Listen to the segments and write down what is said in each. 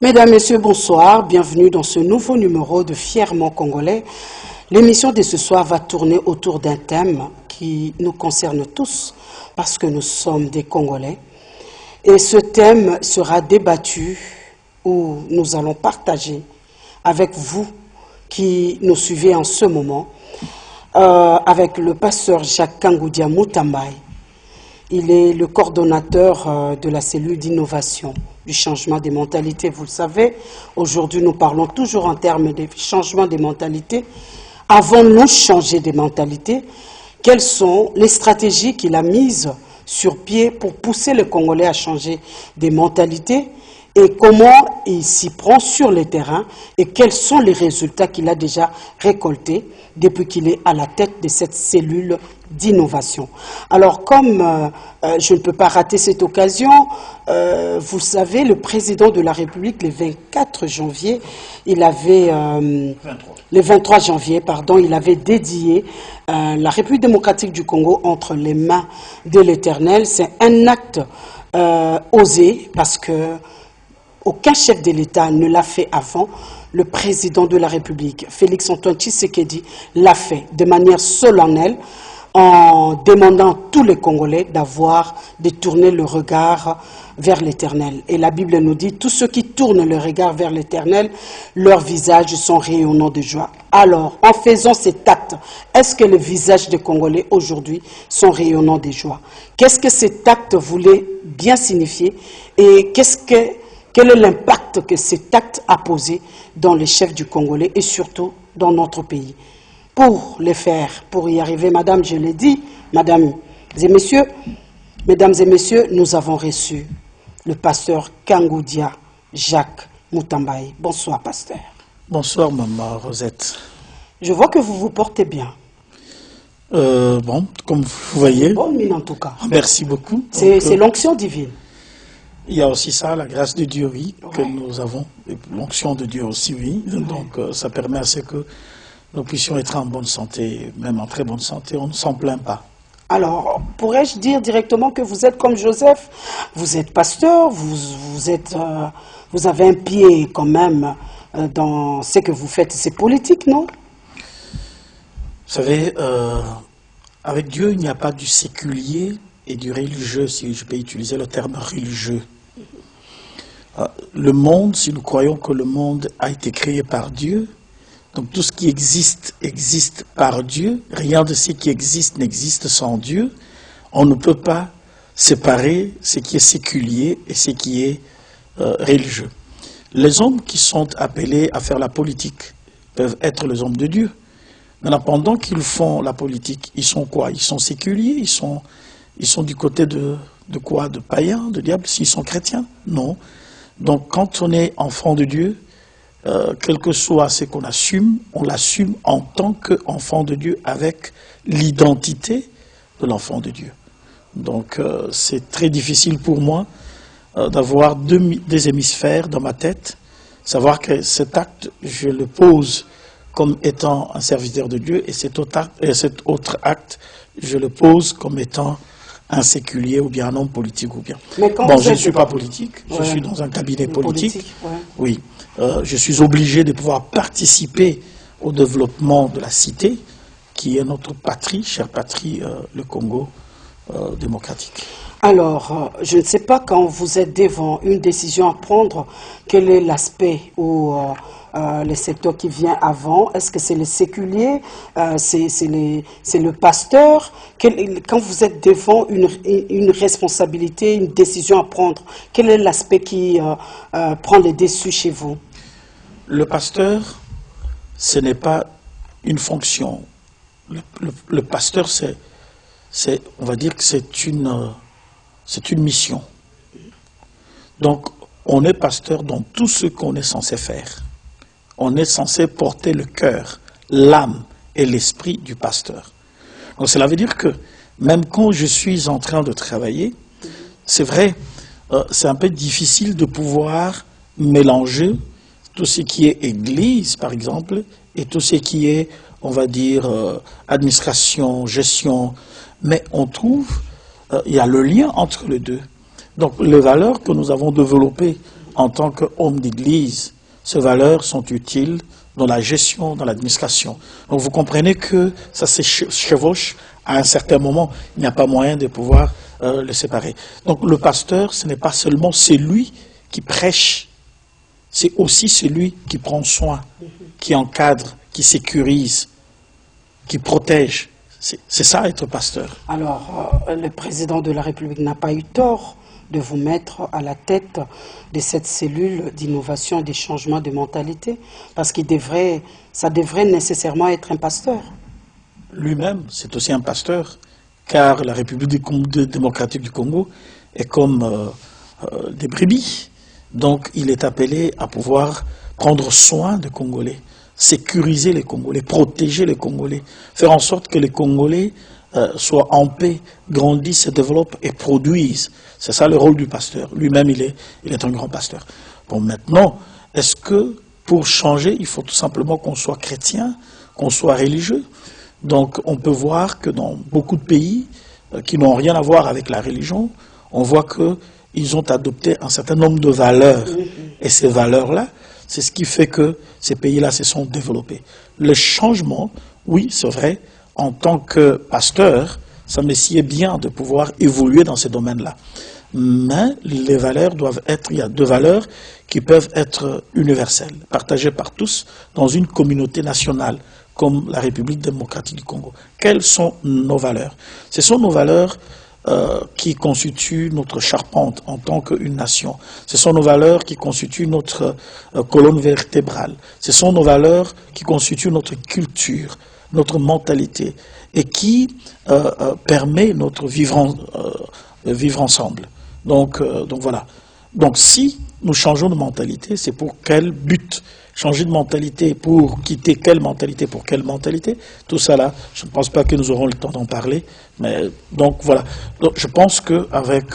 Mesdames, Messieurs, bonsoir. Bienvenue dans ce nouveau numéro de Fièrement Congolais. L'émission de ce soir va tourner autour d'un thème qui nous concerne tous parce que nous sommes des Congolais. Et ce thème sera débattu où nous allons partager avec vous qui nous suivez en ce moment avec le pasteur Jacques Kangoudia Mutambai. Il est le coordonnateur de la cellule d'innovation du changement des mentalités. Vous le savez, aujourd'hui nous parlons toujours en termes de changement des mentalités. Avons-nous changé des mentalités? Quelles sont les stratégies qu'il a mises sur pied pour pousser les Congolais à changer des mentalités? Et comment il s'y prend sur le terrain et quels sont les résultats qu'il a déjà récoltés depuis qu'il est à la tête de cette cellule d'innovation. Alors, comme je ne peux pas rater cette occasion, vous savez, le président de la République, le 24 janvier, il avait... le 23 janvier, pardon, il avait dédié la République démocratique du Congo entre les mains de l'Éternel. C'est un acte osé parce que aucun chef de l'État ne l'a fait avant. Le président de la République, Félix-Antoine Tshisekedi, l'a fait de manière solennelle en demandant à tous les Congolais de tourner le regard vers l'Éternel. Et la Bible nous dit, tous ceux qui tournent le regard vers l'Éternel, leurs visages sont rayonnants de joie. Alors, en faisant cet acte, est-ce que les visages des Congolais aujourd'hui sont rayonnants de joie? Qu'est-ce que cet acte voulait bien signifier et quel est l'impact que cet acte a posé dans les chefs du Congolais et surtout dans notre pays? Pour les faire, pour y arriver, madame, je l'ai dit, mesdames et messieurs, nous avons reçu le pasteur Kangoudia Jacques Mutambai. Bonsoir, pasteur. Bonsoir, maman Rosette. Je vois que vous vous portez bien. Bon, comme vous voyez. Bonne mine en tout cas. Merci beaucoup. C'est l'onction divine. Il y a aussi ça, la grâce de Dieu, oui, que nous avons, et l'onction de Dieu aussi, oui. Donc, ça permet à ce que nous puissions être en bonne santé, même en très bonne santé, on ne s'en plaint pas. Alors, pourrais-je dire directement que vous êtes comme Joseph? Vous êtes pasteur, vous avez un pied quand même dans ce que vous faites, c'est politique, non? Vous savez, avec Dieu, il n'y a pas du séculier et du religieux, si je peux utiliser le terme religieux. Le monde, si nous croyons que le monde a été créé par Dieu, donc tout ce qui existe, existe par Dieu, rien de ce qui existe n'existe sans Dieu, on ne peut pas séparer ce qui est séculier et ce qui est religieux. Les hommes qui sont appelés à faire la politique peuvent être les hommes de Dieu. Maintenant, pendant qu'ils font la politique, ils sont quoi? Ils sont séculiers, ils sont du côté de quoi? De païens, de diables, s'ils sont chrétiens? Non. Donc, quand on est enfant de Dieu, quel que soit ce qu'on assume, on l'assume en tant qu'enfant de Dieu avec l'identité de l'enfant de Dieu. Donc, c'est très difficile pour moi d'avoir des hémisphères dans ma tête, savoir que cet acte, je le pose comme étant un serviteur de Dieu et cet autre acte, je le pose comme étant un séculier ou bien un homme politique ou bien. Bon, je ne suis pas politique, je suis dans un cabinet politique. Oui, je suis obligé de pouvoir participer au développement de la cité, qui est notre patrie, chère patrie, le Congo démocratique. Alors, je ne sais pas, quand vous êtes devant une décision à prendre, quel est l'aspect ou le secteur qui vient avant? Est-ce que c'est le séculier? C'est le pasteur? Quand vous êtes devant une responsabilité, une décision à prendre, quel est l'aspect qui prend les dessus chez vous? Le pasteur, ce n'est pas une fonction. Le pasteur, on va dire que c'est une mission. Donc, on est pasteur dans tout ce qu'on est censé faire. On est censé porter le cœur, l'âme et l'esprit du pasteur. Donc, cela veut dire que même quand je suis en train de travailler, c'est vrai, c'est un peu difficile de pouvoir mélanger tout ce qui est église, par exemple, et tout ce qui est, on va dire, administration, gestion. Mais on trouve, il y a le lien entre les deux. Donc, les valeurs que nous avons développées en tant qu'homme d'église, ces valeurs sont utiles dans la gestion, dans l'administration. Donc vous comprenez que ça se chevauche à un certain moment. Il n'y a pas moyen de pouvoir les séparer. Donc le pasteur, ce n'est pas seulement celui qui prêche, c'est aussi celui qui prend soin, qui encadre, qui sécurise, qui protège. C'est ça être pasteur. Alors, le président de la République n'a pas eu tort de vous mettre à la tête de cette cellule d'innovation et de changement de mentalité, parce ça devrait nécessairement être un pasteur. Lui-même, c'est aussi un pasteur, car la République démocratique du Congo est comme des brebis. Donc, il est appelé à pouvoir prendre soin des Congolais, sécuriser les Congolais, protéger les Congolais, faire en sorte que les Congolais soient en paix, grandissent, se développent et produisent. C'est ça le rôle du pasteur. Lui-même, il est un grand pasteur. Bon, maintenant, est-ce que pour changer, il faut tout simplement qu'on soit chrétien, qu'on soit religieux? Donc, on peut voir que dans beaucoup de pays qui n'ont rien à voir avec la religion, on voit qu'ils ont adopté un certain nombre de valeurs. Et ces valeurs-là, c'est ce qui fait que ces pays-là se sont développés. Le changement, oui, c'est vrai, en tant que pasteur, ça me sied bien de pouvoir évoluer dans ces domaines-là. Mais les valeurs doivent être, il y a deux valeurs qui peuvent être universelles, partagées par tous dans une communauté nationale, comme la République démocratique du Congo. Quelles sont nos valeurs? Ce sont nos valeurs qui constituent notre charpente en tant qu'une nation. Ce sont nos valeurs qui constituent notre colonne vertébrale. Ce sont nos valeurs qui constituent notre culture, notre mentalité, et qui permet notre vivre ensemble. Donc voilà. Donc si nous changeons de mentalité, c'est pour quel but? Changer de mentalité pour quitter quelle mentalité pour quelle mentalité? Tout ça là, je ne pense pas que nous aurons le temps d'en parler. Mais donc voilà. Donc, je pense qu'avec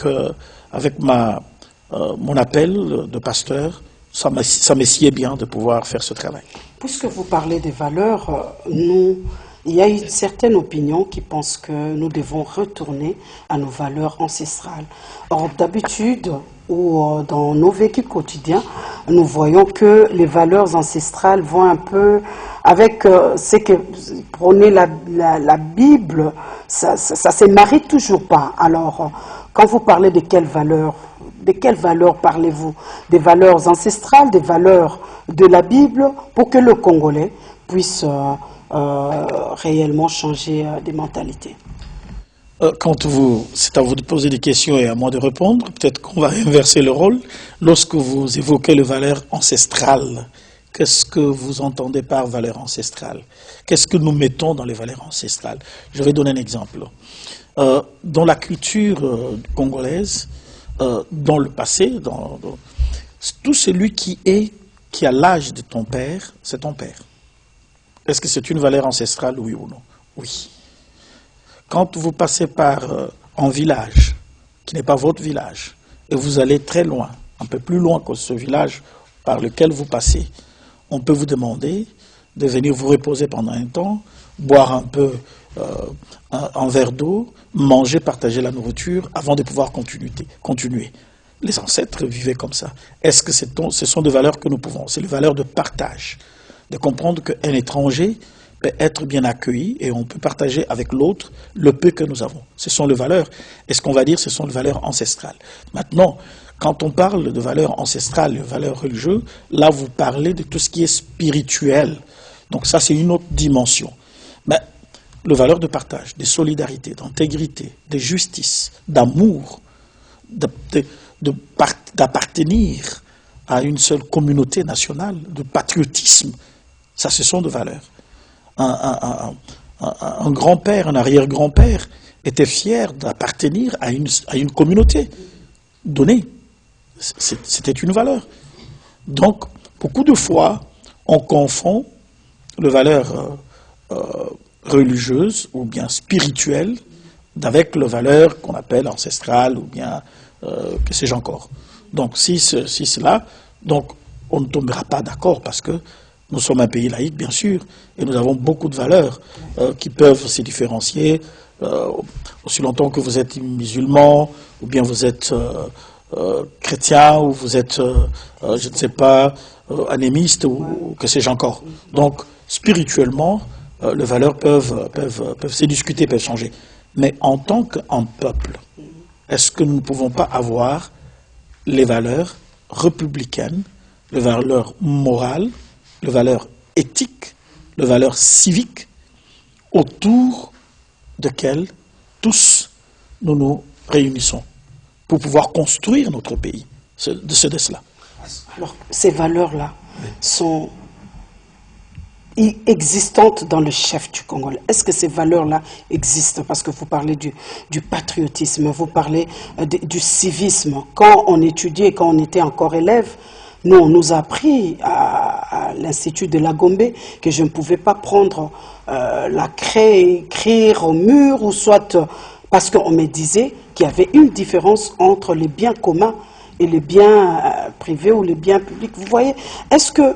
avec mon appel de pasteur, ça me sied bien de pouvoir faire ce travail. Puisque vous parlez des valeurs, il y a une certaine opinion qui pense que nous devons retourner à nos valeurs ancestrales. Or, d'habitude, ou dans nos vécus quotidiens, nous voyons que les valeurs ancestrales vont un peu avec ce que prenez la Bible, ça se marie toujours pas. Alors, quand vous parlez de quelles valeurs parlez-vous? Des valeurs ancestrales, des valeurs de la Bible, pour que le Congolais puisse réellement changer des mentalités? C'est à vous de poser des questions et à moi de répondre. Peut-être qu'on va inverser le rôle. Lorsque vous évoquez les valeurs ancestrales, qu'est-ce que vous entendez par valeurs ancestrales? Qu'est-ce que nous mettons dans les valeurs ancestrales? Je vais donner un exemple. Dans la culture congolaise, dans le passé, tout celui qui a l'âge de ton père, c'est ton père. Est-ce que c'est une valeur ancestrale, oui ou non? Oui. Quand vous passez par un village, qui n'est pas votre village, et vous allez très loin, un peu plus loin que ce village par lequel vous passez, on peut vous demander de venir vous reposer pendant un temps, boire un peu un verre d'eau, manger, partager la nourriture, avant de pouvoir continuer. Les ancêtres vivaient comme ça. Est-ce que ce sont des valeurs que nous pouvons? C'est les valeurs de partage, de comprendre qu'un étranger peut être bien accueilli et on peut partager avec l'autre le peu que nous avons. Ce sont les valeurs. Est-ce qu'on va dire que ce sont les valeurs ancestrales? Maintenant, quand on parle de valeurs ancestrales, de valeurs religieuses, là vous parlez de tout ce qui est spirituel. Donc ça c'est une autre dimension. Mais les valeurs de partage, de solidarité, d'intégrité, de justice, d'amour, d'appartenir à une seule communauté nationale, de patriotisme, ça ce sont des valeurs. Un grand-père, un arrière-grand-père était fier d'appartenir à une communauté donnée. C'était une valeur. Donc, beaucoup de fois, on confond les valeurs religieuses ou bien spirituelles avec les valeurs qu'on appelle ancestrales ou bien que sais-je encore. Donc, si cela, donc, on ne tombera pas d'accord parce que nous sommes un pays laïque, bien sûr, et nous avons beaucoup de valeurs qui peuvent se différencier aussi longtemps que vous êtes musulman, ou bien vous êtes chrétien ou vous êtes, je ne sais pas, animiste ou que sais-je encore. Donc, spirituellement, les valeurs peuvent se discuter, peuvent changer. Mais en tant qu'un peuple, est-ce que nous ne pouvons pas avoir les valeurs républicaines, les valeurs morales, les valeurs éthiques, les valeurs civiques, autour desquelles tous nous nous réunissons pour pouvoir construire notre pays? C'est de cela. Alors, ces valeurs-là sont existantes dans le chef du Congo. Est-ce que ces valeurs-là existent? Parce que vous parlez du patriotisme, vous parlez du civisme. Quand on étudiait, quand on était encore élève, nous, on nous a appris à l'Institut de la Gombe que je ne pouvais pas prendre la craie, écrire au mur, ou soit parce qu'on me disait qu'il y avait une différence entre les biens communs et les biens privés ou les biens publics. Vous voyez, est-ce que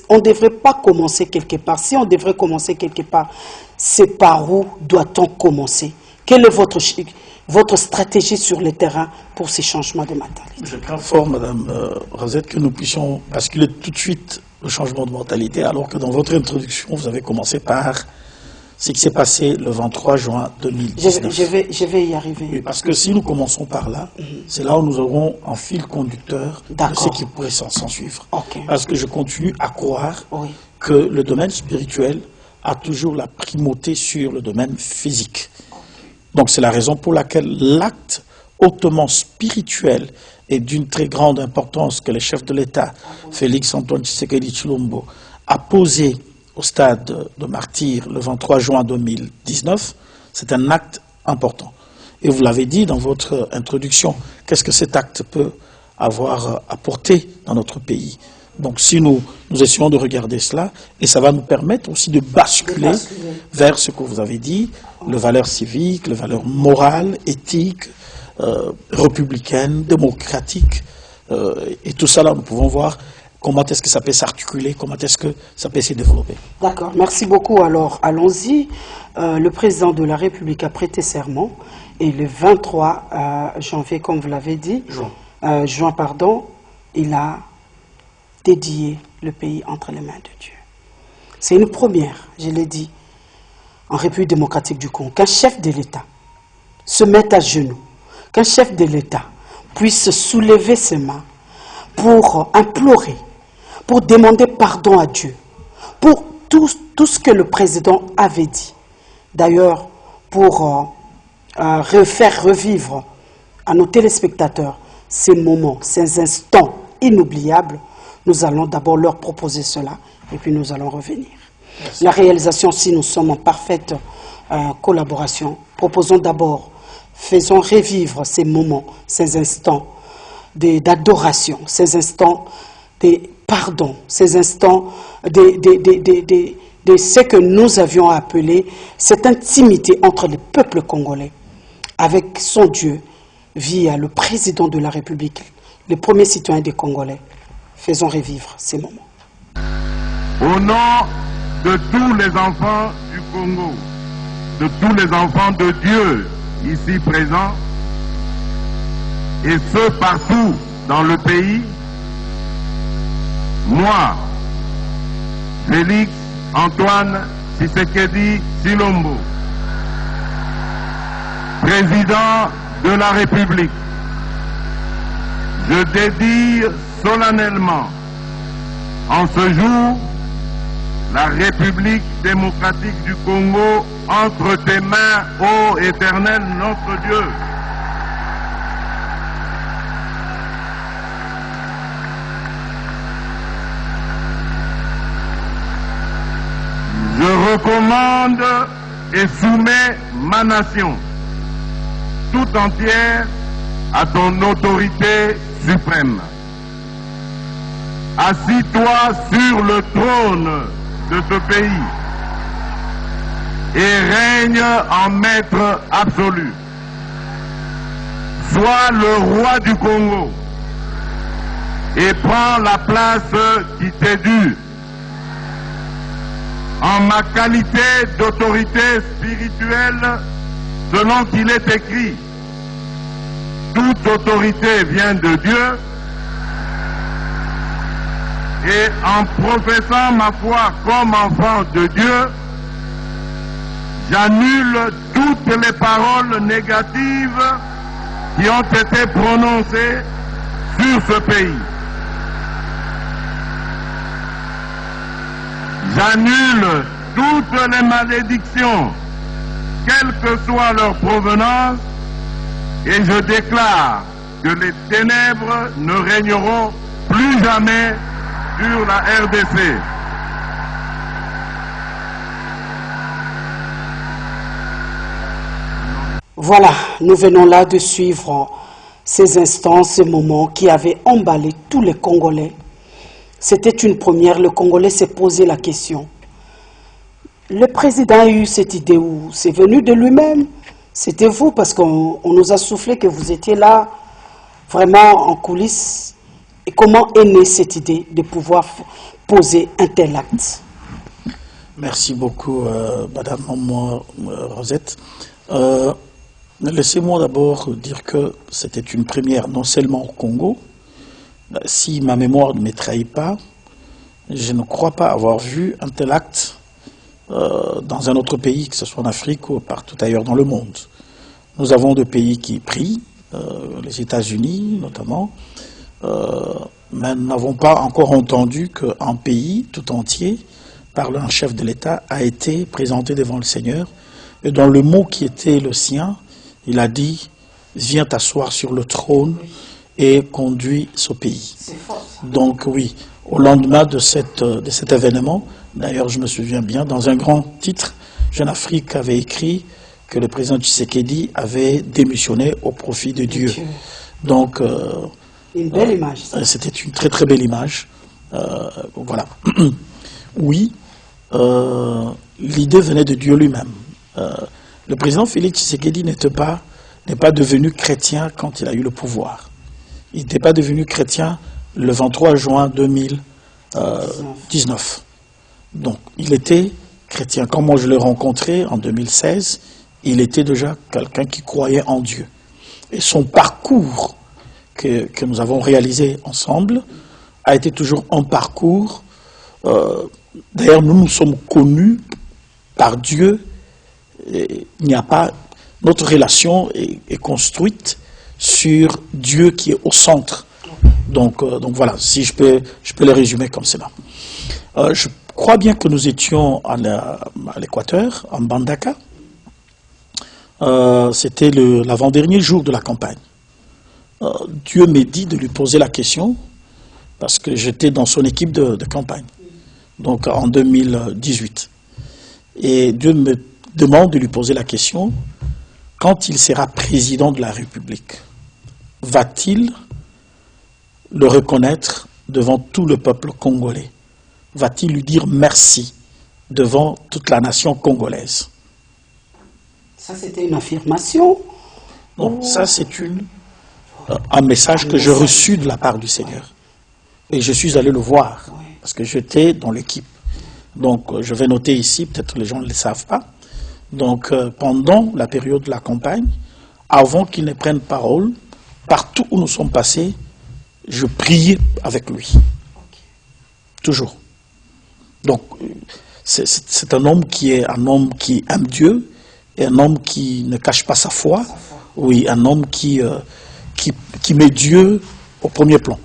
on ne devrait pas commencer quelque part? Si on devrait commencer quelque part, c'est par où doit-on commencer? Quelle est votre stratégie sur le terrain pour ces changements de mentalité? Je crains fort, Madame Rosette, que nous puissions basculer tout de suite au changement de mentalité, alors que dans votre introduction, vous avez commencé par ce qui s'est passé le 23 juin 2019. Je vais y arriver. Oui, parce que si nous commençons par là, c'est là où nous aurons un fil conducteur de ce qui pourrait s'en suivre. Okay. Parce que je continue à croire que le domaine spirituel a toujours la primauté sur le domaine physique. Donc c'est la raison pour laquelle l'acte hautement spirituel est d'une très grande importance que le chef de l'État, Félix Antoine Tshisekedi Tshilombo, a posé au stade de martyr le 23 juin 2019. C'est un acte important. Et vous l'avez dit dans votre introduction, qu'est-ce que cet acte peut avoir apporté dans notre pays? Donc si nous essayons de regarder cela, et ça va nous permettre aussi de basculer vers ce que vous avez dit, les valeurs civiques, les valeurs morales, éthiques, républicaines, démocratiques, et tout ça là, nous pouvons voir comment est-ce que ça peut s'articuler, comment est-ce que ça peut se développer. D'accord, merci beaucoup. Alors, allons-y. Le président de la République a prêté serment, et le 23 janvier, comme vous l'avez dit, juin, il a dédié le pays entre les mains de Dieu. C'est une première, je l'ai dit, en République démocratique du Congo, qu'un chef de l'État se mette à genoux, qu'un chef de l'État puisse soulever ses mains pour implorer, pour demander pardon à Dieu, pour tout ce que le président avait dit. D'ailleurs, pour faire revivre à nos téléspectateurs ces moments, ces instants inoubliables, nous allons d'abord leur proposer cela, et puis nous allons revenir. Merci. La réalisation, si nous sommes en parfaite collaboration, proposons d'abord, faisons revivre ces moments, ces instants d'adoration, ces instants de pardon, ces instants de ce que nous avions appelé cette intimité entre le peuple congolais avec son Dieu via le président de la République, le premier citoyen des Congolais. Faisons revivre ces moments. Au nom de tous les enfants du Congo, de tous les enfants de Dieu ici présents, et ce partout dans le pays, moi, Félix Antoine Tshisekedi Tshilombo, président de la République, je dédie solennellement en ce jour la République démocratique du Congo entre tes mains, ô Éternel notre Dieu. Je recommande et soumets ma nation tout entière à ton autorité suprême. Assis-toi sur le trône de ce pays et règne en maître absolu. Sois le roi du Congo et prends la place qui t'est due. En ma qualité d'autorité spirituelle, selon qu'il est écrit, toute autorité vient de Dieu, et en professant ma foi comme enfant de Dieu, j'annule toutes les paroles négatives qui ont été prononcées sur ce pays. J'annule toutes les malédictions, quelle que soit leur provenance, et je déclare que les ténèbres ne régneront plus jamais sur la RDC. Voilà, nous venons là de suivre ces instants, ces moments qui avaient emballé tous les Congolais. C'était une première, le Congolais s'est posé la question. Le président a eu cette idée où c'est venu de lui-même. C'était vous, parce qu'on nous a soufflé que vous étiez là, vraiment en coulisses. Et comment est née cette idée de pouvoir poser un tel acte? Merci beaucoup, Madame Rosette. Laissez-moi d'abord dire que c'était une première, non seulement au Congo. Si ma mémoire ne me trahit pas, je ne crois pas avoir vu un tel acte dans un autre pays, que ce soit en Afrique ou partout ailleurs dans le monde. Nous avons des pays qui prient, les États-Unis notamment, mais nous n'avons pas encore entendu qu'un pays tout entier, par un chef de l'État, a été présenté devant le Seigneur, et dans le mot qui était le sien, il a dit « Viens t'asseoir sur le trône et conduis ce pays ». Donc oui, au lendemain de cet événement, d'ailleurs je me souviens bien, dans un grand titre, Jeune Afrique avait écrit que le président Tshisekedi avait démissionné au profit de Dieu. Donc, une belle image. C'était une très très belle image. Voilà. Oui, l'idée venait de Dieu lui-même. Le président Félix Tshisekedi n'est pas devenu chrétien quand il a eu le pouvoir. Il n'était pas devenu chrétien le 23 juin 2019. Donc, il était chrétien. Quand moi je l'ai rencontré en 2016, il était déjà quelqu'un qui croyait en Dieu. Et son parcours que nous avons réalisé ensemble a été toujours un parcours. D'ailleurs, nous sommes connus par Dieu. Il n'y a pas. Notre relation est construite sur Dieu qui est au centre. Donc voilà, si je peux le résumer comme cela. Je crois bien que nous étions à l'Équateur, en Mbandaka. C'était l'avant-dernier jour de la campagne. Dieu m'a dit de lui poser la question, parce que j'étais dans son équipe de campagne, donc en 2018. Et Dieu me demande de lui poser la question, quand il sera président de la République, va-t-il le reconnaître devant tout le peuple congolais? Va-t-il lui dire merci devant toute la nation congolaise? Ça, c'était une affirmation? Non, ça, c'est un message que j'ai reçu de la part du Seigneur. Et je suis allé le voir, parce que j'étais dans l'équipe. Donc, je vais noter ici, peut-être les gens ne le savent pas. Donc, pendant la période de la campagne, avant qu'il ne prenne parole, partout où nous sommes passés, je priais avec lui. Toujours. Donc, c'est un homme qui aime Dieu, et un homme qui ne cache pas sa foi. Oui, un homme qui met Dieu au premier plan.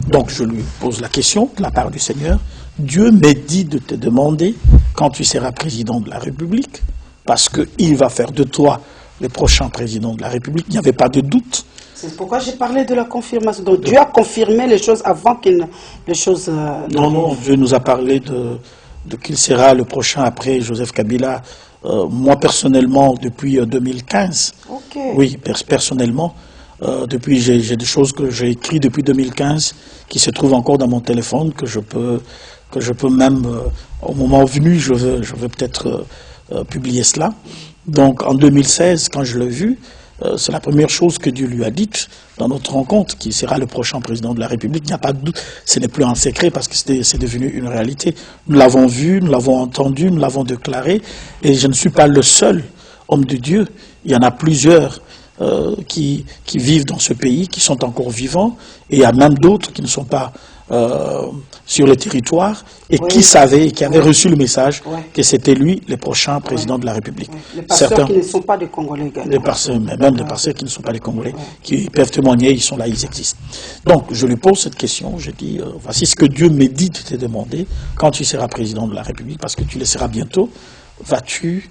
Donc, je lui pose la question de la part du Seigneur. Dieu m'a dit de te demander quand tu seras président de la République, parce qu'il va faire de toi le prochain président de la République. Il n'y avait pas de doute. C'est pourquoi j'ai parlé de la confirmation. Donc Dieu a confirmé les choses avant que les choses... Non, Dieu nous a parlé de qu'il sera le prochain après Joseph Kabila. Moi, personnellement, depuis 2015. Okay. Oui, personnellement. Depuis, j'ai des choses que j'ai écrites depuis 2015 qui se trouvent encore dans mon téléphone, que je peux même, au moment venu, je veux peut-être publier cela. Donc, en 2016, quand je l'ai vu, c'est la première chose que Dieu lui a dite dans notre rencontre, qui sera le prochain président de la République. Il n'y a pas de doute, ce n'est plus un secret parce que c'est devenu une réalité. Nous l'avons vu, nous l'avons entendu, nous l'avons déclaré, et je ne suis pas le seul homme de Dieu. Il y en a plusieurs qui vivent dans ce pays, qui sont encore vivants, et il y a même d'autres qui ne sont pas sur le territoire, et qui savaient, et qui avaient reçu le message que c'était lui le prochain président de la République. Les pasteurs qui ne sont pas des Congolais également. Même des pasteurs qui ne sont pas des Congolais, qui peuvent témoigner, ils sont là, ils existent. Donc, je lui pose cette question, je dis, voici ce que Dieu me dit de te demander, quand tu seras président de la République, parce que tu le seras bientôt, vas-tu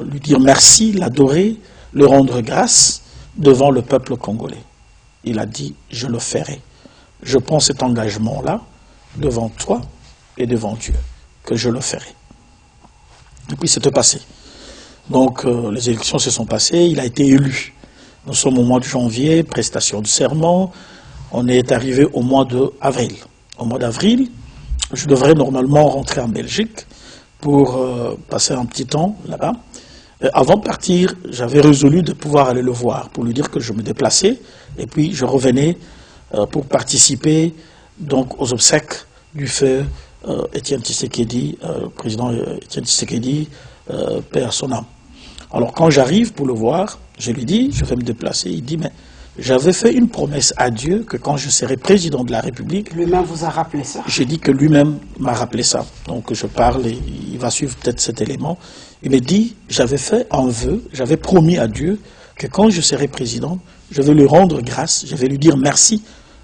lui dire merci, l'adorer, le rendre grâce devant le peuple congolais? Il a dit, je le ferai. Je prends cet engagement-là devant toi et devant Dieu, que je le ferai. Et puis c'est passé. Donc les élections se sont passées, il a été élu. Nous sommes au mois de janvier, prestation de serment, on est arrivé au mois d'avril. Au mois d'avril, je devrais normalement rentrer en Belgique pour passer un petit temps là-bas. Avant de partir, j'avais résolu de pouvoir aller le voir, pour lui dire que je me déplaçais, et puis je revenais pour participer donc aux obsèques du feu Étienne Tshisekedi, président Étienne Tshisekedi, paix à son âme. Alors quand j'arrive pour le voir, je lui dis, je vais me déplacer, il dit, mais j'avais fait une promesse à Dieu que quand je serai président de la République... Lui-même vous a rappelé ça. J'ai dit que lui-même m'a rappelé ça. Donc je parle et il va suivre peut-être cet élément. Il me dit, j'avais fait un vœu, j'avais promis à Dieu que quand je serai président, je vais lui rendre grâce, je vais lui dire merci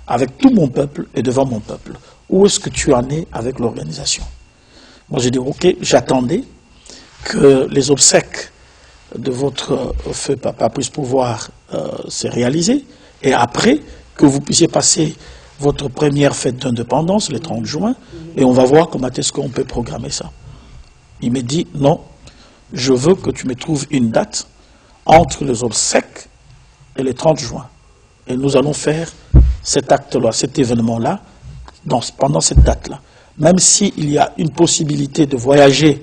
avec tout mon peuple et devant mon peuple. Où est-ce que tu en es avec l'organisation? Moi j'ai dit, ok, j'attendais que les obsèques de votre feu papa puissent pouvoir se réaliser, et après que vous puissiez passer votre première fête d'indépendance le 30 juin, et on va voir comment est-ce qu'on peut programmer ça. Il me dit, non, je veux que tu me trouves une date entre les obsèques et le 30 juin. Et nous allons faire cet acte-là, cet événement-là, pendant cette date-là. Même s'il y a une possibilité de voyager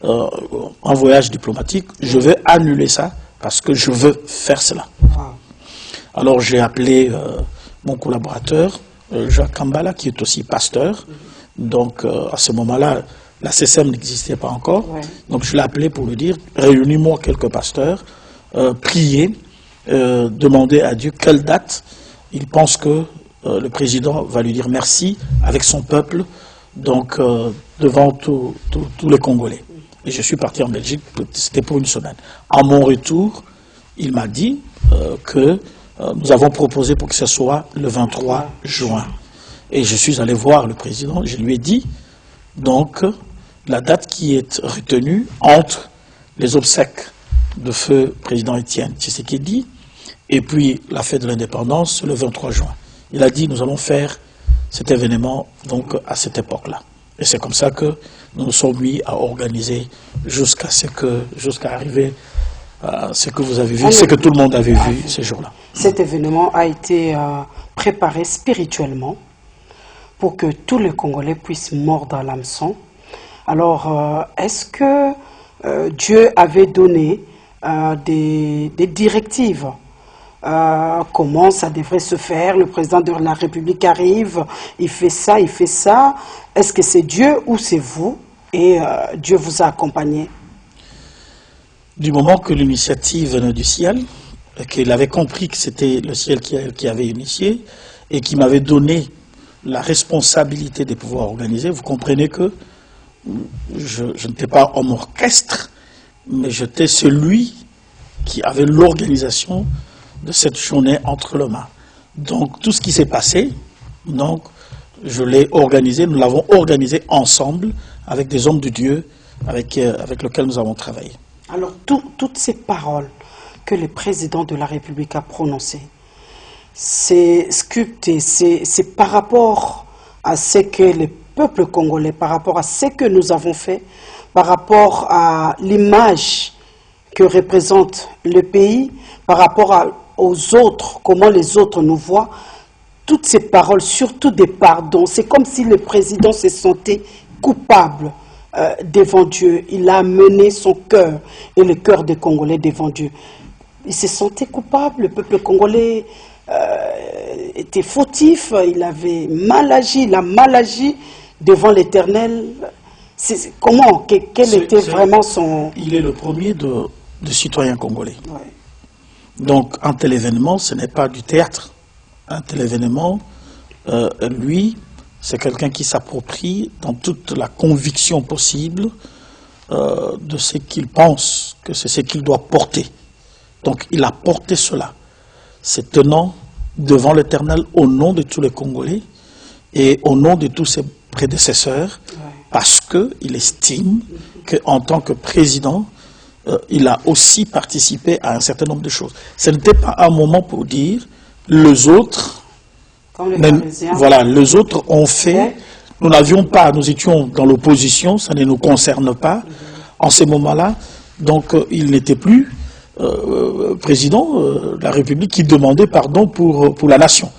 en voyage diplomatique, je vais annuler ça parce que je veux faire cela. Alors j'ai appelé mon collaborateur, Jacques Kambala, qui est aussi pasteur. Donc à ce moment-là, la CCM n'existait pas encore. Donc je l'ai appelé pour lui dire, réunis-moi quelques pasteurs, priez, demandez à Dieu quelle date il pense que le président va lui dire merci avec son peuple, donc devant tous les Congolais. Et je suis parti en Belgique, c'était pour une semaine. À mon retour, il m'a dit que nous avons proposé pour que ce soit le 23 juin. Et je suis allé voir le président, je lui ai dit, donc, la date qui est retenue entre les obsèques de feu président Étienne Tshisekedi et puis la fête de l'indépendance le 23 juin. Il a dit, nous allons faire cet événement donc à cette époque-là. Et c'est comme ça que nous nous sommes mis à organiser jusqu'à arriver à ce que vous avez vu, ce que tout le monde avait vu ces jours-là. Cet événement a été préparé spirituellement pour que tous les Congolais puissent mordre à l'hameçon. Alors, est-ce que Dieu avait donné des directives? Comment ça devrait se faire? Le président de la République arrive, il fait ça, il fait ça. Est-ce que c'est Dieu ou c'est vous? Et Dieu vous a accompagné? Du moment que l'initiative venait du ciel, qu'il avait compris que c'était le ciel qui avait initié et qui m'avait donné la responsabilité de pouvoir organiser, vous comprenez que je n'étais pas en orchestre, mais j'étais celui qui avait l'organisation de cette journée entre les mains. Donc tout ce qui s'est passé, donc je l'ai organisé, nous l'avons organisé ensemble avec des hommes de Dieu avec lesquels nous avons travaillé. Alors toutes ces paroles que le président de la République a prononcées, c'est sculpté, c'est par rapport à ce que le peuple congolais, par rapport à ce que nous avons fait, par rapport à l'image que représente le pays, par rapport aux autres, comment les autres nous voient, toutes ces paroles, surtout des pardons, c'est comme si le président se sentait coupable devant Dieu. Il a mené son cœur et le cœur des Congolais devant Dieu. Il se sentait coupable, le peuple congolais était fautif, il avait mal agi, il a mal agi devant l'Éternel. Comment? Quel était vraiment son... Il est le premier de citoyens congolais. Ouais. Donc, un tel événement, ce n'est pas du théâtre. Un tel événement, lui, c'est quelqu'un qui s'approprie dans toute la conviction possible de ce qu'il pense, que c'est ce qu'il doit porter. Donc, il a porté cela. C'est tenant devant l'Éternel au nom de tous les Congolais et au nom de tous ses prédécesseurs, parce qu'il estime qu'en tant que président, il a aussi participé à un certain nombre de choses. Ce n'était pas un moment pour dire les autres, voilà, les autres ont fait, nous n'avions pas, nous étions dans l'opposition, ça ne nous concerne pas. En ces moments-là, donc il n'était plus président de la République qui demandait pardon pour la nation.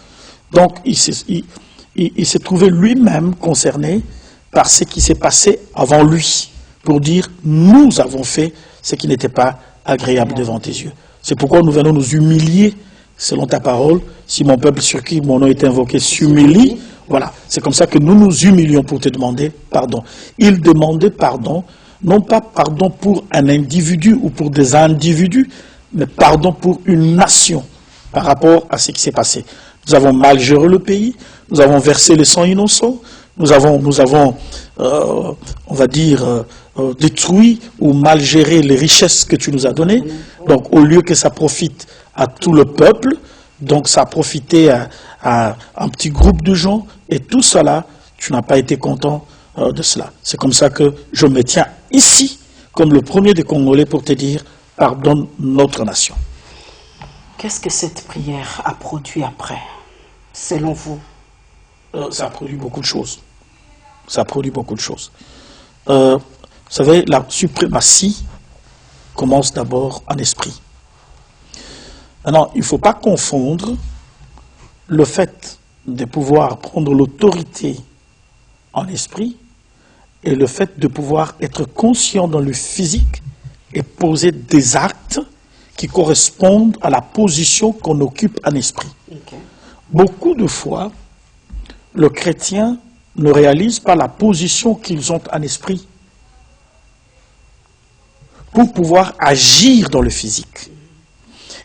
Donc il s'est trouvé lui-même concerné par ce qui s'est passé avant lui, pour dire nous avons fait ce qui n'était pas agréable devant tes yeux. C'est pourquoi nous venons nous humilier selon ta parole. Si mon peuple sur qui mon nom est invoqué s'humilie, voilà, c'est comme ça que nous nous humilions pour te demander pardon. Il demandait pardon, non pas pardon pour un individu ou pour des individus, mais pardon pour une nation par rapport à ce qui s'est passé. Nous avons mal géré le pays, nous avons versé le sang innocent, nous avons on va dire, détruit ou mal géré les richesses que tu nous as données. Donc, au lieu que ça profite à tout le peuple, donc ça a profité à un petit groupe de gens, et tout cela, tu n'as pas été content de cela. C'est comme ça que je me tiens ici, comme le premier des Congolais, pour te dire, pardonne notre nation. Qu'est-ce que cette prière a produit après, selon vous? Ça a produit beaucoup de choses. Ça a produit beaucoup de choses. Vous savez, la suprématie commence d'abord en esprit. Maintenant, il ne faut pas confondre le fait de pouvoir prendre l'autorité en esprit et le fait de pouvoir être conscient dans le physique et poser des actes qui correspondent à la position qu'on occupe en esprit. Okay. Beaucoup de fois, le chrétien ne réalise pas la position qu'ils ont en esprit pour pouvoir agir dans le physique.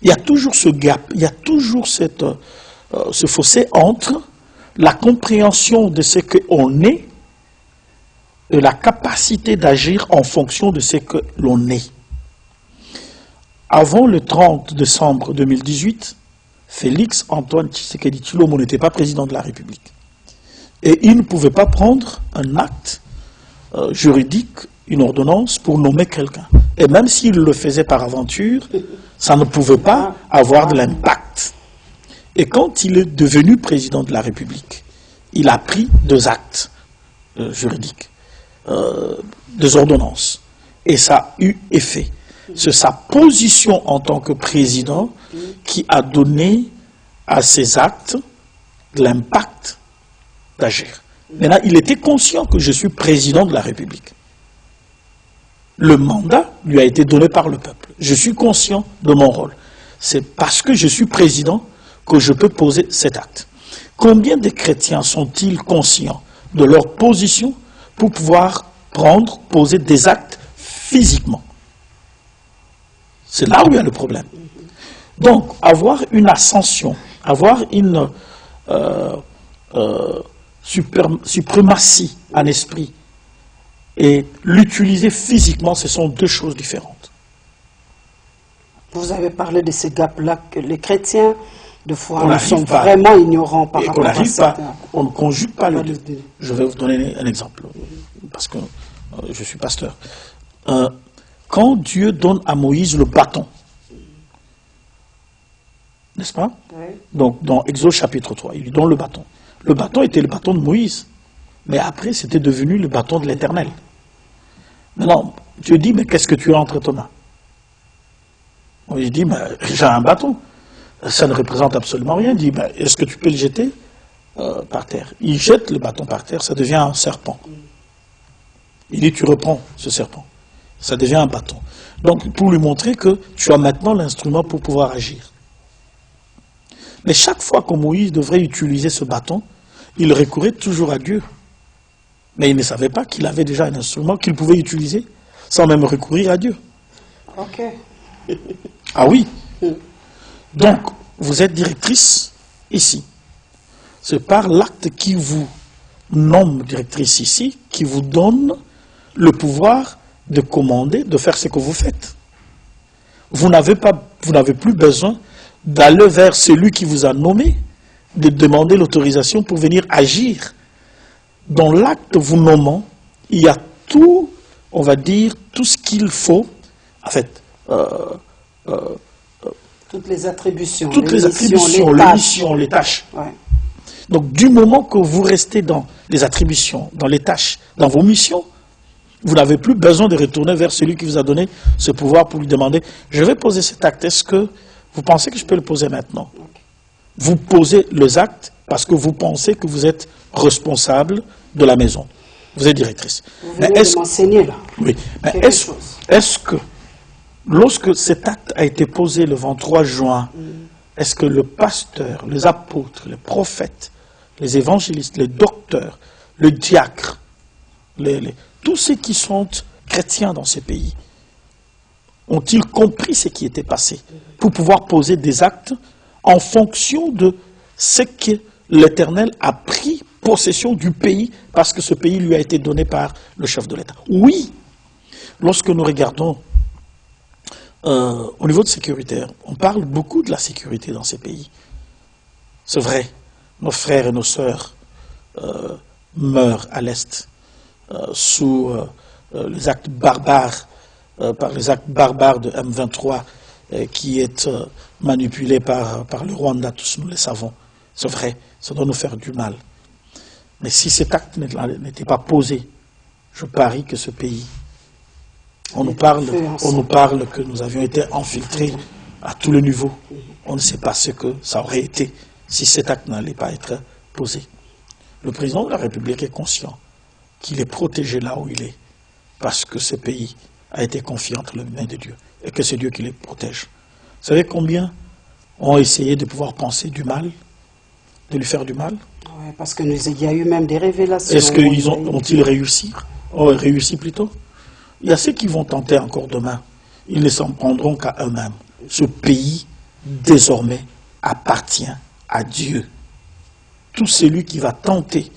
Il y a toujours ce gap, il y a toujours ce fossé entre la compréhension de ce qu'on est et la capacité d'agir en fonction de ce que l'on est. Avant le 30 décembre 2018, Félix Antoine Tshisekedi Tshilombo n'était pas président de la République. Et il ne pouvait pas prendre un acte juridique, une ordonnance, pour nommer quelqu'un. Et même s'il le faisait par aventure, ça ne pouvait pas avoir de l'impact. Et quand il est devenu président de la République, il a pris 2 actes juridiques, 2 ordonnances. Et ça a eu effet. C'est sa position en tant que président qui a donné à ces actes de l'impact d'agir. Maintenant, il était conscient que je suis président de la République. Le mandat lui a été donné par le peuple. Je suis conscient de mon rôle. C'est parce que je suis président que je peux poser cet acte. Combien de chrétiens sont-ils conscients de leur position pour pouvoir poser des actes physiquement? C'est là où il y a le problème. Donc, avoir une ascension, avoir une suprématie en esprit et l'utiliser physiquement, ce sont 2 choses différentes. Vous avez parlé de ces gaps-là que les chrétiens, de foi, sont vraiment ignorants par rapport à ça. On ne conjugue pas les 2. Je vais vous donner un exemple, parce que je suis pasteur. Quand Dieu donne à Moïse le bâton, n'est-ce pas? Oui. Donc, dans Exode chapitre 3, il lui donne le bâton. Le bâton était le bâton de Moïse, mais après, c'était devenu le bâton de l'Éternel. Maintenant, Dieu dit, mais qu'est-ce que tu as entre tes mains? Il dit, j'ai un bâton. Ça ne représente absolument rien. Il dit, est-ce que tu peux le jeter par terre? Il jette le bâton par terre, ça devient un serpent. Il dit, tu reprends ce serpent. Ça devient un bâton. Donc, pour lui montrer que tu as maintenant l'instrument pour pouvoir agir. Mais chaque fois que Moïse devrait utiliser ce bâton, il recourait toujours à Dieu. Mais il ne savait pas qu'il avait déjà un instrument qu'il pouvait utiliser sans même recourir à Dieu. Ok. Ah oui. Donc, vous êtes directrice ici. C'est par l'acte qui vous nomme directrice ici, qui vous donne le pouvoir de commander, de faire ce que vous faites. Vous n'avez plus besoin d'aller vers celui qui vous a nommé, de demander l'autorisation pour venir agir. Dans l'acte vous nommant, il y a tout, on va dire, tout ce qu'il faut, en fait, toutes les attributions, les missions, les tâches. Ouais. Donc, du moment que vous restez dans les attributions, dans les tâches, dans vos missions, vous n'avez plus besoin de retourner vers celui qui vous a donné ce pouvoir pour lui demander « Je vais poser cet acte, est-ce que vous pensez que je peux le poser maintenant ?» Vous posez les actes parce que vous pensez que vous êtes responsable de la maison. Vous êtes directrice. Vous venez de m'enseigner là. Oui. Mais est-ce que, lorsque cet acte a été posé le 23 juin, est-ce que le pasteur, les apôtres, les prophètes, les évangélistes, les docteurs, le diacre, tous ceux qui sont chrétiens dans ces pays, ont-ils compris ce qui était passé pour pouvoir poser des actes en fonction de ce que l'Éternel a pris possession du pays parce que ce pays lui a été donné par le chef de l'État? Oui, lorsque nous regardons au niveau de sécuritaire, on parle beaucoup de la sécurité dans ces pays. C'est vrai, nos frères et nos sœurs meurent à l'Est sous les actes barbares, par les actes barbares de M23 qui est manipulé par le Rwanda, tous nous le savons. C'est vrai, ça doit nous faire du mal. Mais si cet acte n'était pas posé, je parie que ce pays, on nous parle que nous avions été infiltrés à tous les niveaux. On ne sait pas ce que ça aurait été si cet acte n'allait pas être posé. Le président de la République est conscient qu'il est protégé là où il est, parce que ce pays a été confié entre les mains de Dieu, et que c'est Dieu qui les protège. Vous savez combien ont essayé de pouvoir penser du mal, de lui faire du mal? Oui, parce qu'il y a eu même des révélations. Est-ce qu'ils ont-ils réussi? Réussi plutôt? Il y a ceux qui vont tenter encore demain. Ils ne s'en prendront qu'à eux-mêmes. Ce pays, désormais, appartient à Dieu. Tout celui qui va tenter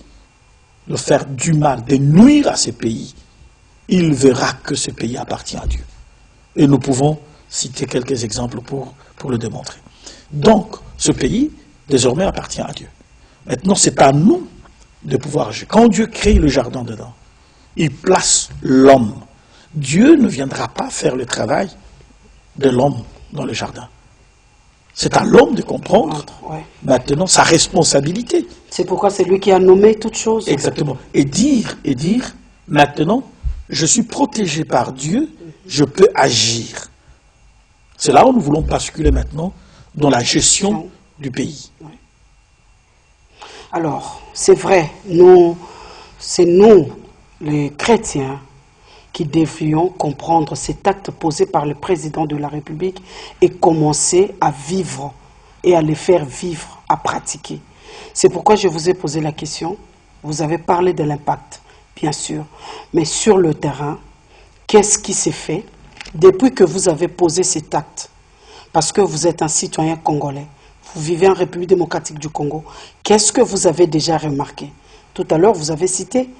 de faire du mal, de nuire à ce pays, il verra que ce pays appartient à Dieu. Et nous pouvons citer quelques exemples pour le démontrer. Donc, ce pays, désormais, appartient à Dieu. Maintenant, c'est à nous de pouvoir agir. Quand Dieu crée le jardin dedans, il place l'homme. Dieu ne viendra pas faire le travail de l'homme dans le jardin. C'est à l'homme de comprendre maintenant sa responsabilité. C'est pourquoi c'est lui qui a nommé toutes choses. Exactement. Et dire, maintenant, je suis protégé par Dieu, je peux agir. C'est là où nous voulons basculer maintenant dans la gestion du pays. Oui. Alors, c'est vrai, c'est nous, les chrétiens, qui devions comprendre cet acte posé par le président de la République et commencer à vivre et à les faire vivre, à pratiquer. C'est pourquoi je vous ai posé la question. Vous avez parlé de l'impact, bien sûr, mais sur le terrain, qu'est-ce qui s'est fait depuis que vous avez posé cet acte? Parce que vous êtes un citoyen congolais, vous vivez en République démocratique du Congo. Qu'est-ce que vous avez déjà remarqué? Tout à l'heure, vous avez cité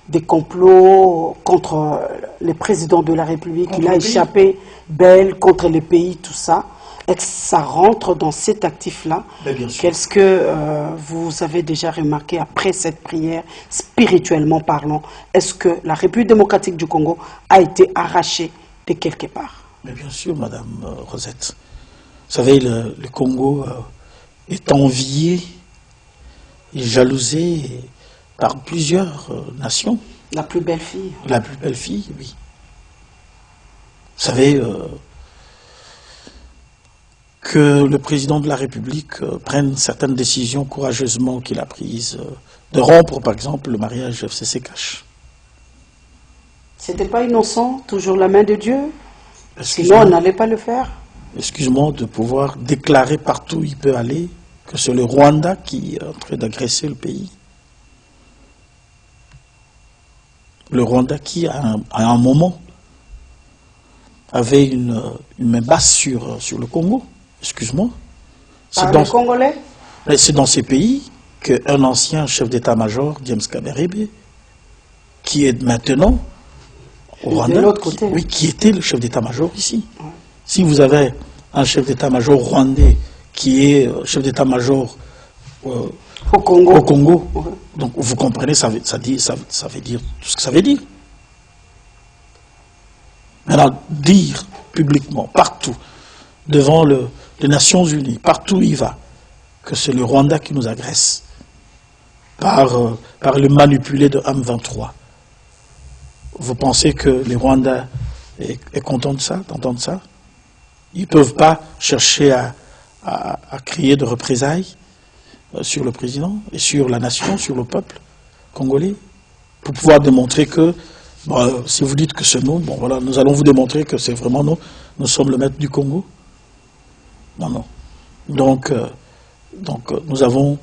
des complots contre le président de la République. Il a échappé belle contre les pays, tout ça. Est-ce que ça rentre dans cet actif-là? Qu'est-ce que vous avez déjà remarqué après cette prière, spirituellement parlant? Est-ce que la République démocratique du Congo a été arrachée de quelque part? Mais bien sûr, Madame Rosette. Vous savez, le Congo est envié et jalousé par plusieurs nations. La plus belle fille. La plus belle fille, oui. Vous savez que le président de la République prenne certaines décisions courageusement qu'il a prises, de rompre par exemple le mariage FCC-Cash. C'était pas innocent, toujours la main de Dieu? Sinon on n'allait pas le faire. Excuse-moi, de pouvoir déclarer partout où il peut aller que c'est le Rwanda qui est en train d'agresser le pays. Le Rwanda qui, à un moment, avait une main basse sur le Congo. Excuse-moi. Par les Congolais? C'est dans ces pays qu'un ancien chef d'état-major, James Kabarebe, qui est maintenant au Rwanda, de l'autre côté. Oui, qui était le chef d'état-major ici. Ouais. Si vous avez un chef d'état-major rwandais qui est chef d'état-major au Congo, ouais. Donc vous comprenez, ça veut dire tout ce que ça veut dire. Maintenant, dire publiquement, partout, devant les Nations Unies, partout où il va, que c'est le Rwanda qui nous agresse, par le manipulé de M23. Vous pensez que les Rwandais est content de ça, d'entendre ça? Ils ne peuvent pas chercher à crier de représailles sur le président et sur la nation, sur le peuple congolais, pour pouvoir démontrer que, si vous dites que c'est nous, bon voilà, nous allons vous démontrer que c'est vraiment nous sommes le maître du Congo. Non, non. Donc nous avons,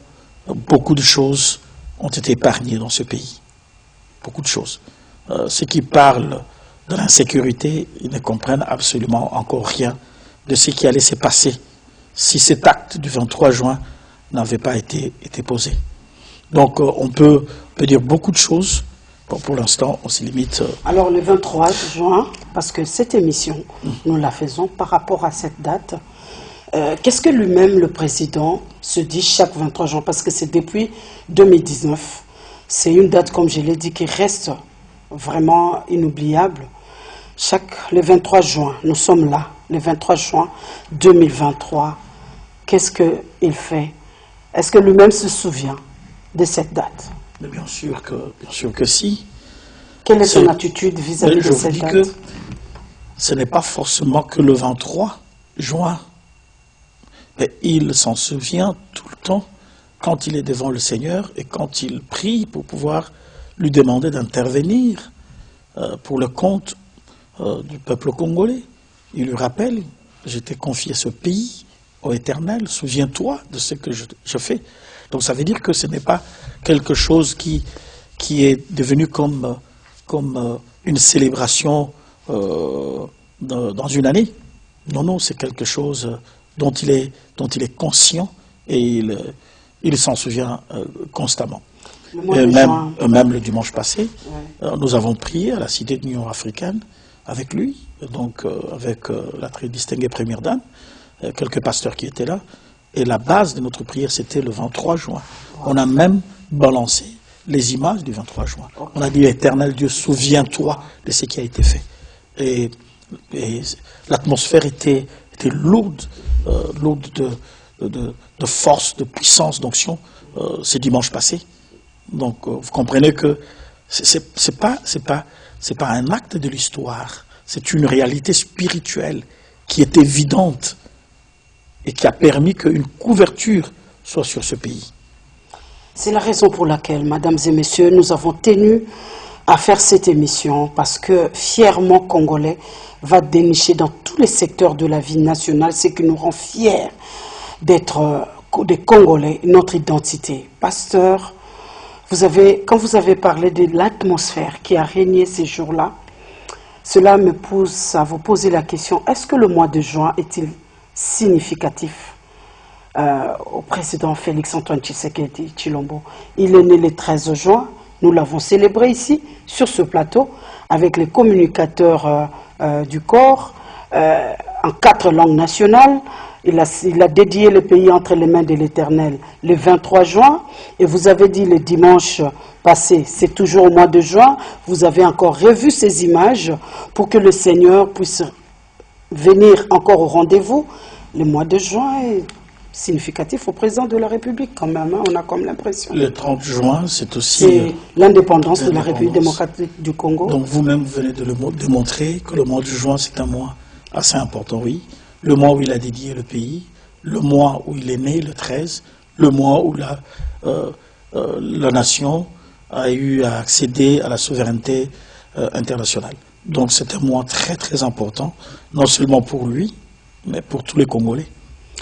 beaucoup de choses ont été épargnées dans ce pays. Beaucoup de choses. Ceux qui parlent de l'insécurité, ils ne comprennent absolument encore rien de ce qui allait se passer si cet acte du 23 juin n'avait pas été posé. Donc on peut dire beaucoup de choses. Bon, pour l'instant, on se limite... Alors le 23 juin, parce que cette émission, nous la faisons par rapport à cette date, qu'est-ce que lui-même, le président, se dit chaque 23 juin? Parce que c'est depuis 2019. C'est une date, comme je l'ai dit, qui reste vraiment inoubliable. Le 23 juin, nous sommes là, le 23 juin 2023. Qu'est-ce qu'il fait? Est-ce que lui-même se souvient de cette date? Mais bien sûr que si. Quelle est son attitude vis-à-vis de cette date? Je vous dis que ce n'est pas forcément que le 23 juin. Mais il s'en souvient tout le temps quand il est devant le Seigneur et quand il prie pour pouvoir lui demander d'intervenir pour le compte du peuple congolais. Il lui rappelle, je t'ai confié ce pays au Éternel, souviens-toi de ce que je fais. Donc ça veut dire que ce n'est pas quelque chose qui est devenu comme une célébration dans une année. Non, non, c'est quelque chose dont il est conscient et il s'en souvient constamment. Même le dimanche passé, nous avons prié à la Cité de l'Union africaine avec lui, donc avec la très distinguée première dame, quelques pasteurs qui étaient là. Et la base de notre prière, c'était le 23 juin. On a même balancé les images du 23 juin. On a dit, Éternel Dieu, souviens-toi de ce qui a été fait. Et l'atmosphère était lourde, lourde de force, de puissance, d'onction, ce dimanche passé. Donc, vous comprenez que c'est pas un acte de l'histoire, c'est une réalité spirituelle qui est évidente et qui a permis qu'une couverture soit sur ce pays. C'est la raison pour laquelle, mesdames et messieurs, nous avons tenu à faire cette émission, parce que Fièrement Congolais va dénicher dans tous les secteurs de la vie nationale ce qui nous rend fiers d'être des Congolais, notre identité. Pasteur, quand vous avez parlé de l'atmosphère qui a régné ces jours-là, cela me pousse à vous poser la question, est-ce que le mois de juin est-il significatif au président Félix-Antoine Tshisekedi Tshilombo? Il est né le 13 juin, nous l'avons célébré ici, sur ce plateau, avec les communicateurs du corps, en 4 langues nationales. Il a dédié le pays entre les mains de l'Éternel le 23 juin. Et vous avez dit le dimanche passé, c'est toujours au mois de juin. Vous avez encore revu ces images pour que le Seigneur puisse venir encore au rendez-vous. Le mois de juin est significatif au président de la République quand même. Hein, on a comme l'impression. Le 30 juin, c'est aussi l'indépendance de la République démocratique du Congo. Donc vous-même venez de le démontrer que le mois de juin, c'est un mois assez important, oui. Le mois où il a dédié le pays, le mois où il est né, le 13, le mois où la nation a eu à accéder à la souveraineté internationale. Donc c'est un mois très très important, non seulement pour lui, mais pour tous les Congolais.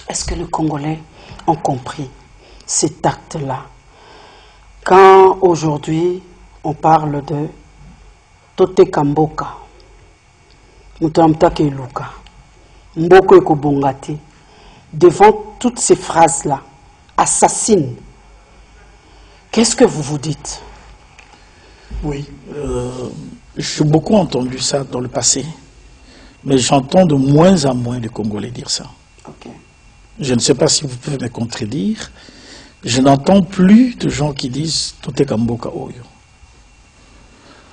Est-ce que les Congolais ont compris cet acte-là? Quand aujourd'hui on parle de Tote Kamboka, Mutamtake Luka, Mboko Ekobongati, devant toutes ces phrases-là, assassine, qu'est-ce que vous vous dites? Oui, j'ai beaucoup entendu ça dans le passé, mais j'entends de moins en moins de Congolais dire ça. Okay. Je ne sais pas si vous pouvez me contredire. Je n'entends plus de gens qui disent « tout est Kamboka Oyo ».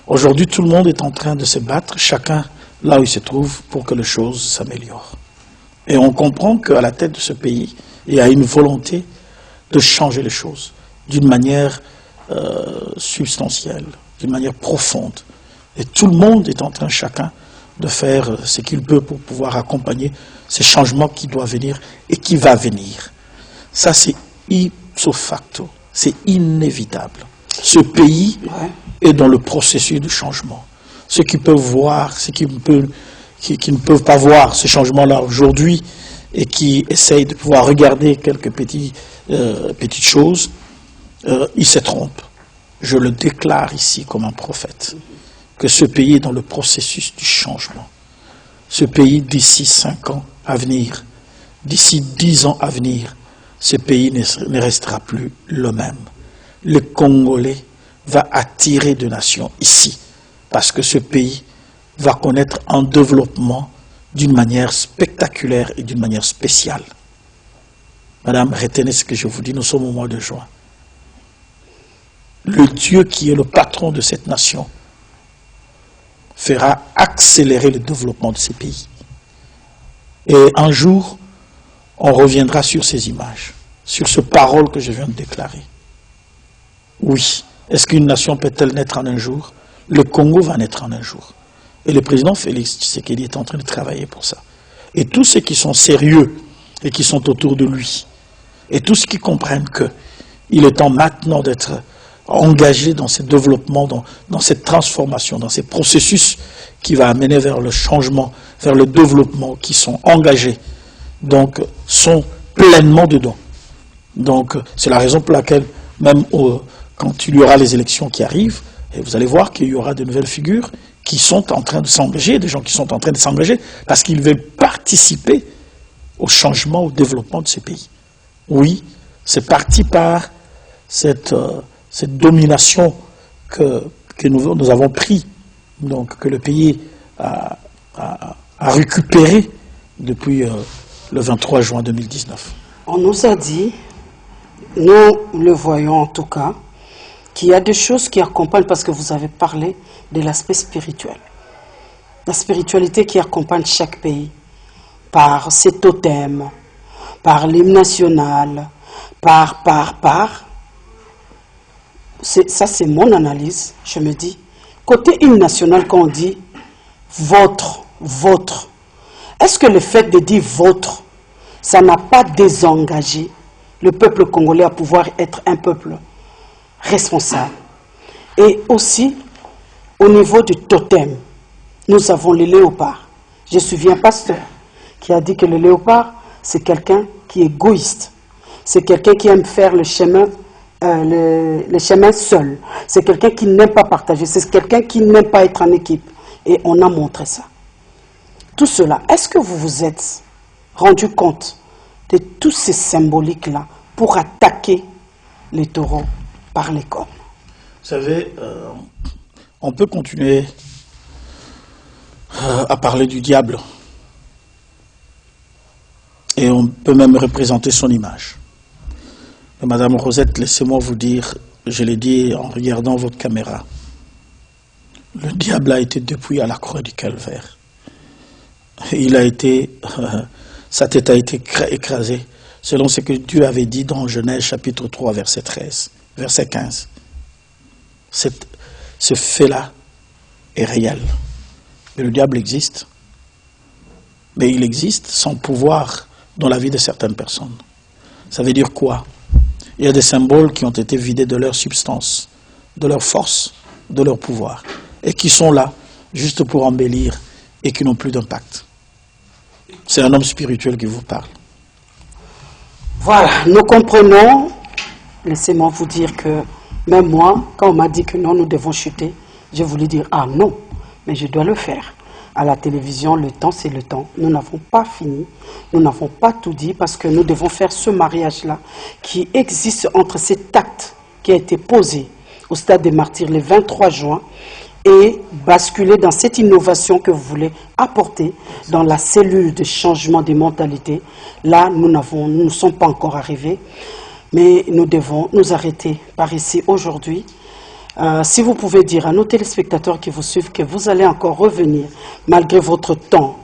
Aujourd'hui, tout le monde est en train de se battre, chacun là où il se trouve, pour que les choses s'améliorent. Et on comprend qu'à la tête de ce pays, il y a une volonté de changer les choses d'une manière substantielle, d'une manière profonde. Et tout le monde est en train, chacun, de faire ce qu'il peut pour pouvoir accompagner ces changements qui doivent venir et qui va venir. Ça, c'est ipso facto, c'est inévitable. Ce pays est dans le processus de changement. Ceux qui peuvent voir, ceux qui ne peuvent pas voir ce changement-là aujourd'hui et qui essayent de pouvoir regarder quelques petites choses, ils se trompent. Je le déclare ici comme un prophète, que ce pays est dans le processus du changement. Ce pays, d'ici 5 ans à venir, d'ici 10 ans à venir, ce pays ne restera plus le même. Le Congolais va attirer de nations ici, parce que ce pays va connaître un développement d'une manière spectaculaire et d'une manière spéciale. Madame, retenez ce que je vous dis, nous sommes au mois de juin. Le Dieu qui est le patron de cette nation fera accélérer le développement de ces pays. Et un jour, on reviendra sur ces images, sur ces paroles que je viens de déclarer. Oui, est-ce qu'une nation peut-elle naître en un jour? Le Congo va naître en un jour. Et le président Félix Tshisekedi est en train de travailler pour ça. Et tous ceux qui sont sérieux et qui sont autour de lui, et tous ceux qui comprennent qu'il est temps maintenant d'être engagé dans ce développement, dans cette transformation, dans ces processus qui va amener vers le changement, vers le développement, qui sont engagés, donc sont pleinement dedans. Donc c'est la raison pour laquelle, même quand il y aura les élections qui arrivent, et vous allez voir qu'il y aura de nouvelles figures qui sont en train de s'engager, des gens qui sont en train de s'engager, parce qu'ils veulent participer au changement, au développement de ces pays. Oui, c'est parti par cette domination que nous avons pris, donc que le pays a récupéré depuis le 23 juin 2019. On nous a dit, nous le voyons en tout cas, qu'il y a des choses qui accompagnent, parce que vous avez parlé de l'aspect spirituel. La spiritualité qui accompagne chaque pays, par ses totems, par l'hymne national, par. Ça, c'est mon analyse. Je me dis, côté hymne national, quand on dit votre, est-ce que le fait de dire votre, ça n'a pas désengagé le peuple congolais à pouvoir être un peuple responsable? Et aussi, au niveau du totem, nous avons le léopard. Je suis un pasteur qui a dit que le léopard, c'est quelqu'un qui est égoïste. C'est quelqu'un qui aime faire le chemin seul. C'est quelqu'un qui n'aime pas partager. C'est quelqu'un qui n'aime pas être en équipe. Et on a montré ça. Tout cela, est-ce que vous vous êtes rendu compte de tous ces symboliques-là pour attaquer les taureaux par les cornes? Vous savez, on peut continuer à parler du diable. Et on peut même représenter son image. Mais Madame Rosette, laissez-moi vous dire, je l'ai dit en regardant votre caméra, le diable a été dépouillé à la croix du calvaire. Il a été, sa tête a été écrasée, selon ce que Dieu avait dit dans Genèse chapitre 3, verset 13, verset 15. Ce fait-là est réel. Mais le diable existe. Mais il existe sans pouvoir dans la vie de certaines personnes. Ça veut dire quoi? Il y a des symboles qui ont été vidés de leur substance, de leur force, de leur pouvoir, et qui sont là juste pour embellir et qui n'ont plus d'impact. C'est un homme spirituel qui vous parle. Voilà, nous comprenons. Laissez-moi vous dire que même moi, quand on m'a dit que non, nous devons chuter, je voulais dire, ah non, mais je dois le faire. à la télévision, le temps c'est le temps. Nous n'avons pas fini, nous n'avons pas tout dit parce que nous devons faire ce mariage-là qui existe entre cet acte qui a été posé au stade des martyrs le 23 juin et basculer dans cette innovation que vous voulez apporter dans la cellule de changement des mentalités. Là, nous ne sommes pas encore arrivés, mais nous devons nous arrêter par ici aujourd'hui. Si vous pouvez dire à nos téléspectateurs qui vous suivent que vous allez encore revenir, malgré votre temps,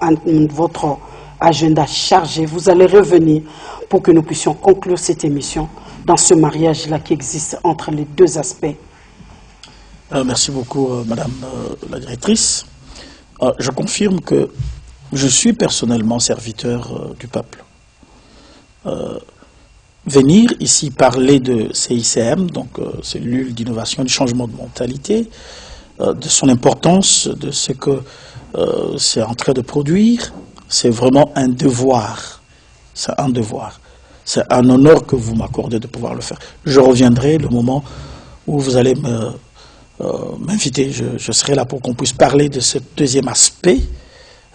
votre agenda chargé, vous allez revenir pour que nous puissions conclure cette émission dans ce mariage-là qui existe entre les deux aspects. Merci beaucoup, Madame la directrice. Je confirme que je suis personnellement serviteur du peuple. Venir ici parler de CICM, donc cellule d'innovation et de changement de mentalité, de son importance, de ce que c'est en train de produire, c'est vraiment un devoir. C'est un devoir. C'est un honneur que vous m'accordez de pouvoir le faire. Je reviendrai le moment où vous allez m'inviter. Je serai là pour qu'on puisse parler de ce deuxième aspect,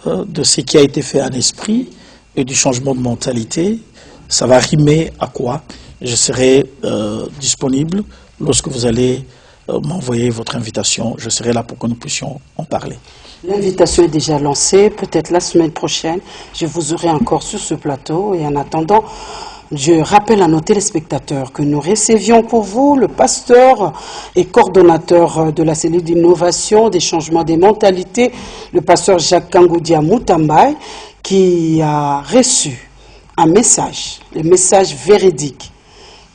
de ce qui a été fait en esprit et du changement de mentalité. Ça va rimer à quoi? Je serai disponible lorsque vous allez m'envoyer votre invitation. Je serai là pour que nous puissions en parler. L'invitation est déjà lancée. Peut-être la semaine prochaine, je vous aurai encore sur ce plateau. Et en attendant, je rappelle à nos téléspectateurs que nous recevions pour vous le pasteur et coordonnateur de la cellule d'innovation des changements des mentalités, le pasteur Jacques Kangoudia Moutambaye, qui a reçu un message, le message véridique,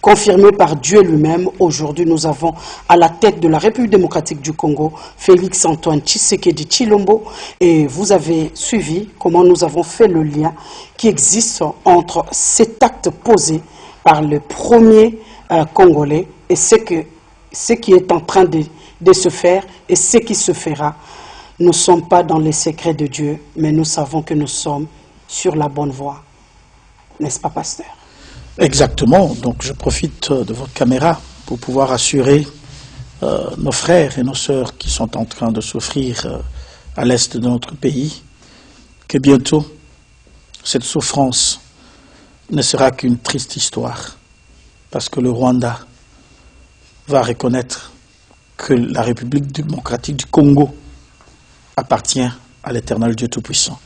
confirmé par Dieu lui-même. Aujourd'hui, nous avons à la tête de la République démocratique du Congo, Félix Antoine Tshisekedi Tshilombo, et vous avez suivi comment nous avons fait le lien qui existe entre cet acte posé par le premier Congolais et ce qui est en train de se faire et ce qui se fera. Nous ne sommes pas dans les secrets de Dieu, mais nous savons que nous sommes sur la bonne voie. N'est-ce pas, pasteur? Exactement. Donc, je profite de votre caméra pour pouvoir assurer nos frères et nos sœurs qui sont en train de souffrir à l'est de notre pays que bientôt, cette souffrance ne sera qu'une triste histoire parce que le Rwanda va reconnaître que la République démocratique du Congo appartient à l'Éternel Dieu Tout-Puissant.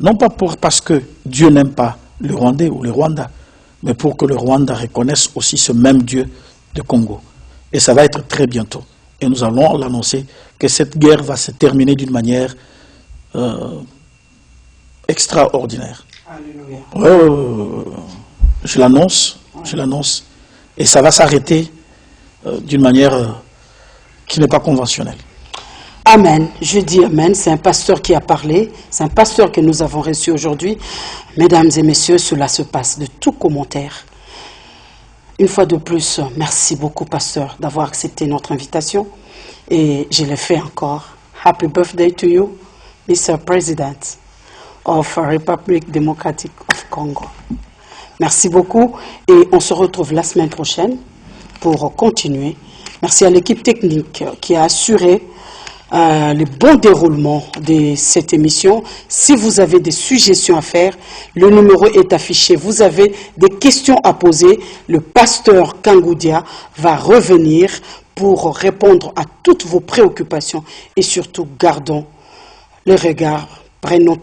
Non pas parce que Dieu n'aime pas le Rwandais ou le Rwanda, mais pour que le Rwanda reconnaisse aussi ce même Dieu de Congo. Et ça va être très bientôt. Et nous allons l'annoncer que cette guerre va se terminer d'une manière extraordinaire. Alléluia. Je l'annonce, et ça va s'arrêter d'une manière qui n'est pas conventionnelle. Amen. Je dis Amen. C'est un pasteur qui a parlé. C'est un pasteur que nous avons reçu aujourd'hui. Mesdames et messieurs, cela se passe de tout commentaire. Une fois de plus, merci beaucoup, pasteur, d'avoir accepté notre invitation. Et je le fais encore. Happy birthday to you, Mr. President of Republic Democratic of Congo. Merci beaucoup. Et on se retrouve la semaine prochaine pour continuer. Merci à l'équipe technique qui a assuré le bon déroulement de cette émission. Si vous avez des suggestions à faire, le numéro est affiché. Vous avez des questions à poser. Le pasteur Kangoudia va revenir pour répondre à toutes vos préoccupations et surtout gardons le regard,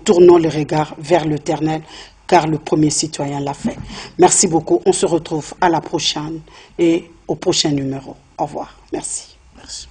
tournons le regard vers l'Éternel car le premier citoyen l'a fait. Merci beaucoup. On se retrouve à la prochaine et au prochain numéro. Au revoir. Merci. Merci.